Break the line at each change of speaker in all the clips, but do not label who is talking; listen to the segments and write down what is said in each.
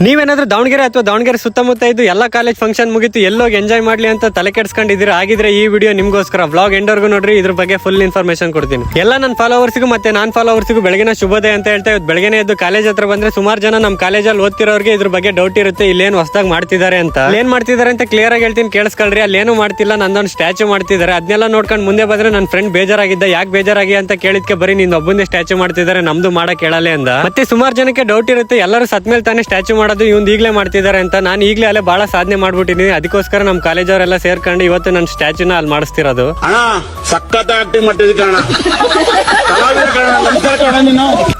ನೀವೇನಾದ್ರೂ ದಾವಣಗೆರೆ ಅಥವಾ ದಾವಣಗೆರೆ ಸುತ್ತಮುತ್ತ ಇದ್ದು ಎಲ್ಲ ಕಾಲೇಜ್ ಫಂಕ್ಷನ್ ಮುಗಿತು ಎಲ್ಲೋಗಿ ಎಂಜಾಯ್ ಮಾಡ್ಲಿ ಅಂತ ತಲೆ ಕೆಡ್ಸ್ಕೊಂಡಿದ್ದೀರಾ ಆಗಿದ್ರೆ ಈ ವಿಡಿಯೋ ನಿಮ್ಗೋಸ್ಕರ ವ್ಲಾಗ್ ಎಂಡರ್ಗೂ ನೋಡ್ರಿ ಇದ್ರ ಬಗ್ಗೆ ಫುಲ್ ಇನ್ಫಾರ್ಮೇಶನ್ ಕೊಡ್ತೀನಿ. ಎಲ್ಲ ನನ್ನ ಫಾಲೋವರ್ಸ್ಗೂ ಮತ್ತೆ ನಾನ್ ಫಾಲೋವರ್ಸ್ಗೂ ಬೆಳಗಿನ ಶುಭೋದಯ ಅಂತ ಹೇಳ್ತಾ ಇವತ್ತು ಬೆಳಗ್ಗೆ ಎದ್ದು ಕಾಲೇಜ್ ಹತ್ರ ಬಂದ್ರೆ ಸುಮಾರು ಜನ ನಮ್ಮ ಕಾಲೇಜಲ್ಲಿ ಓದ್ತಿರೋರಿಗೆ ಇದ್ರ ಬಗ್ಗೆ ಡೌಟ್ ಇರುತ್ತೆ ಇಲ್ಲೇನು ಹೊಸದಾಗಿ ಮಾಡ್ತಿದ್ದಾರೆ ಅಂತ. ಏನ್ ಮಾಡ್ತಿದ್ದಾರೆ ಅಂತ ಕ್ಲಿಯರ್ ಆಗಿ ಹೇಳ್ತೀನಿ ಕೇಳಿಸ್ಕೊಳ್ರಿ. ಅಲ್ಲೇನು ಮಾಡ್ತಿಲ್ಲ, ನಂದೊಂದು ಸ್ಟ್ಯಾಚು ಮಾಡ್ತಿದ್ದಾರೆ. ಅದನ್ನೆಲ್ಲ ನೋಡ್ಕೊಂಡು ಮುಂದೆ ಬಂದ್ರೆ ನನ್ನ ಫ್ರೆಂಡ್ ಬೇಜಾರಾಗಿದ್ದ, ಯಾಕೆ ಬೇಜಾರಾಗಿ ಅಂತ ಕೇಳಿದ್ಕೆ ಬರೀ ನಿನ್ ಒಬ್ಬಂದೇ ಸ್ಟ್ಯಾಚು ಮಾಡ್ತಿದ್ದಾರೆ ನಮ್ದು ಮಾಡಕ್ ಹೇಳಲ್ಲ ಅಂದ. ಮತ್ತೆ ಸುಮಾರು ಜನಕ್ಕೆ ಡೌಟ್ ಇರುತ್ತೆ ಎಲ್ಲರೂ ಸತ್ಮೇಲೆ ತಾನೇ ಸ್ಟ್ಯಾಚು ಮಾಡೋದು, ಇವ್ನು ಈಗಲೇ ಮಾಡ್ತಿದ್ದಾರೆ ಅಂತ. ನಾನು ಈಗಲೇ ಅಲ್ಲೇ ಬಹಳ ಸಾಧನೆ ಮಾಡ್ಬಿಟ್ಟಿದ್ದೀನಿ. ಅದಕ್ಕೋಸ್ಕರ ನಮ್ಮ ಕಾಲೇಜ್ ಅವರೆಲ್ಲ ಸೇರ್ಕೊಂಡು ಇವತ್ತು ನನ್ನ ಸ್ಟ್ಯಾಚುನ ಅಲ್ಲಿ ಮಾಡಿಸ್ತಿರೋದು.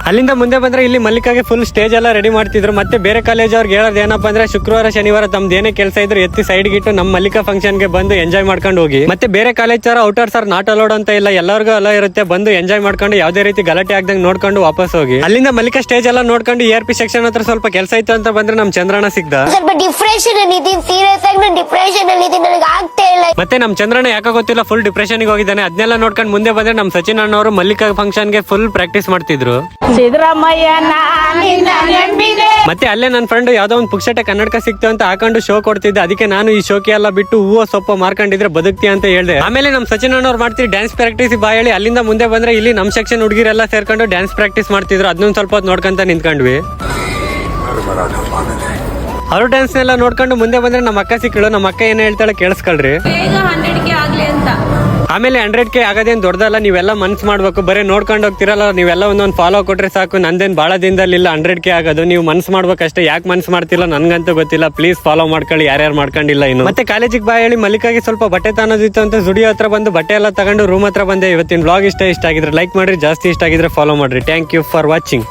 ಅಲ್ಲಿಂದ ಮುಂದೆ ಬಂದ್ರೆ ಇಲ್ಲಿ ಮಲ್ಲಿಕಾಗೆ ಫುಲ್ ಸ್ಟೇಜ್ ಎಲ್ಲ ರೆಡಿ ಮಾಡ್ತಿದ್ರು. ಮತ್ತೆ ಬೇರೆ ಕಾಲೇಜ್ ಅವ್ರಿಗೆ ಹೇಳೋದು ಏನಪ್ಪಾ ಅಂದ್ರೆ ಶುಕ್ರವಾರ ಶನಿವಾರ ತಮ್ದು ಏನೇ ಕೆಲಸ ಇದ್ರು ಎತ್ತಿ ಸೈಡ್ ಗಿಟ್ಟು ನಮ್ಮ ಮಲ್ಲಿಕಾ ಫಂಕ್ಷನ್ ಗೆ ಬಂದು ಎಂಜಾಯ್ ಮಾಡ್ಕೊಂಡು ಹೋಗಿ. ಮತ್ತೆ ಬೇರೆ ಕಾಲೇಜ್ ತರ ಔಟರ್ ಸರ್ ನಾಟ್ ಅಲೋಡ್ ಅಂತ ಇಲ್ಲ, ಎಲ್ಲರಿಗೂ ಅಲ್ಲ ಇರುತ್ತೆ. ಬಂದು ಎಂಜಾಯ್ ಮಾಡ್ಕೊಂಡು ಯಾವ್ದೇ ರೀತಿ ಗಲಾಟೆ ಆಗ್ದಂಗೆ ನೋಡ್ಕೊಂಡು ವಾಪಸ್ ಹೋಗಿ. ಅಲ್ಲಿಂದ ಮಲ್ಲಿಕಾ ಸ್ಟೇಜ್ ಎಲ್ಲ ನೋಡ್ಕೊಂಡು ERP ಸೆಕ್ಷನ್ ಹತ್ರ ಸ್ವಲ್ಪ ಕೆಲಸ ಇತ್ತು ಅಂತ ಬಂದ್ರೆ ನಮ್ ಚಂದ್ರಣ್ಣ ಸಿಗ್ದ.
ಸ್ವಲ್ಪ ಡಿಪ್ರೆಷನ್ ಅಲ್ಲಿ ಇದೀನಿ, ಸೀರಿಯಸ್ ಆಗಿ ನಾನು ಡಿಪ್ರೆಷನ್ ಅಲ್ಲಿ ಇದೀನಿ, ನನಗೆ ಆಗ್ತಾ ಇಲ್ಲ.
ಮತ್ತೆ ನಮ್ ಚಂದ್ರಣ್ಣ ಯಾಕೆ ಗೊತ್ತಿಲ್ಲ ಫುಲ್ ಡಿಪ್ರೆಷನ್ ಗೆ ಹೋಗಿದ್ದಾನೆ. ಅದನ್ನೆಲ್ಲ ನೋಡ್ಕೊಂಡು ಮುಂದೆ ಬಂದ್ರೆ ನಮ್ ಸಚಿನ್ ಅಣ್ಣ ಅವರು ಮಲ್ಲಿಕಾ ಫಂಕ್ಷನ್ ಗೆ ಫುಲ್ ಪ್ರಾಕ್ಟೀಸ್ ಮಾಡ್ತಿದ್ರು. ಮತ್ತೆ ಅಲ್ಲೇ ನನ್ನ ಫ್ರೆಂಡ್ ಯಾವ್ದೋ ಒಂದು ಪುಕ್ಷಟೆ ಕನ್ನಡಕ ಸಿಕ್ತು ಅಂತ ಹಾಕೊಂಡು ಶೋ ಕೊಡ್ತಿದ್ದೆ. ಅದಕ್ಕೆ ನಾನು ಈ ಶೋಕಿ ಎಲ್ಲ ಬಿಟ್ಟು ಹೂವು ಸೊಪ್ಪು ಮಾರ್ಕೊಂಡಿದ್ರೆ ಬದುಕ್ತಿ ಅಂತ ಹೇಳಿದೆ. ಆಮೇಲೆ ನಮ್ ಸಚಿನ್ ಅಣ್ಣವ್ರು ಮಾಡ್ತೀವಿ ಡ್ಯಾನ್ಸ್ ಪ್ರಾಕ್ಟೀಸ್ ಬಾ ಹೇಳಿ. ಅಲ್ಲಿಂದ ಮುಂದೆ ಬಂದ್ರೆ ಇಲ್ಲಿ ನಮ್ ಸೆಕ್ಷನ್ ಹುಡುಗಿರೆಲ್ಲ ಸೇರ್ಕೊಂಡು ಡ್ಯಾನ್ಸ್ ಪ್ರಾಕ್ಟೀಸ್ ಮಾಡ್ತಿದ್ರು. ಅದನ್ನೊಂದು ಸ್ವಲ್ಪ ಹೊತ್ತು ನೋಡ್ಕೊಂತ ನಿಂತ್ಕೊಂಡ್ವಿ. ಅವ್ರ ಡ್ಯಾನ್ಸ್ ಎಲ್ಲ ನೋಡ್ಕೊಂಡು ಮುಂದೆ ಬಂದ್ರೆ ನಮ್ಮ ಅಕ್ಕ ಸಿಕ್ಕಳು. ನಮ್ಮ ಅಕ್ಕ ಏನ್ ಹೇಳ್ತಾಳೆ ಕೇಳಿಸ್ಕೊಳ್ರಿ. ಆಮೇಲೆ 100K ಆಗೋದೇನು ದೊಡ್ಡದಲ್ಲ, ನೀವೆಲ್ಲ ಮನ್ಸ್ ಮಾಡ್ಬೇಕು. ಬರೀ ನೋಡ್ಕೊಂಡು ಹೋಗ್ತಿರಲ್ಲ, ನೀವೆಲ್ಲ ಒಂದೊಂದು ಫಾಲೋ ಕೊಟ್ರೆ ಸಾಕು. ನಂದೇನು ಭಾಳ ದಿನದಲ್ಲಿ ಇಲ್ಲ 100K ಆಗೋದು. ನೀವು ಮನ್ಸ್ ಮಾಡ್ಬೇಕಷ್ಟೇ. ಯಾಕೆ ಮನ್ಸ್ ಮಾಡ್ತಿಲ್ಲ ನನ್ಗಂತೂ ಗೊತ್ತಿಲ್ಲ. ಪ್ಲೀಸ್ ಫಾಲೋ ಮಾಡ್ಕೊಳ್ಳಿ ಯಾರ್ಯಾರು ಮಾಡ್ಕೊಂಡಿಲ್ಲ ಇನ್ನು. ಮತ್ತೆ ಕಾಲೇಜಿಗೆ ಬಾ ಹೇಳಿ ಮಲ್ಲಿಕಾಗಿ ಸ್ವಲ್ಪ ಬಟ್ಟೆ ತಾನೋದಿತ್ತು ಅಂತ ಜುಡಿಯೋ ಹತ್ರ ಬಂದು ಬಟ್ಟೆ ಎಲ್ಲ ತಗೊಂಡು ರೂಮ್ ಹತ್ರ ಬಂದೆ. ಇವತ್ತಿನ ವ್ಲಾಗ್ ಇಷ್ಟ ಆಗಿದ್ರೆ ಲೈಕ್ ಮಾಡ್ರಿ, ಜಾಸ್ತಿ ಇಷ್ಟ ಆಗಿದ್ರೆ ಫಾಲೋ ಮಾಡ್ರಿ. Thank you for watching.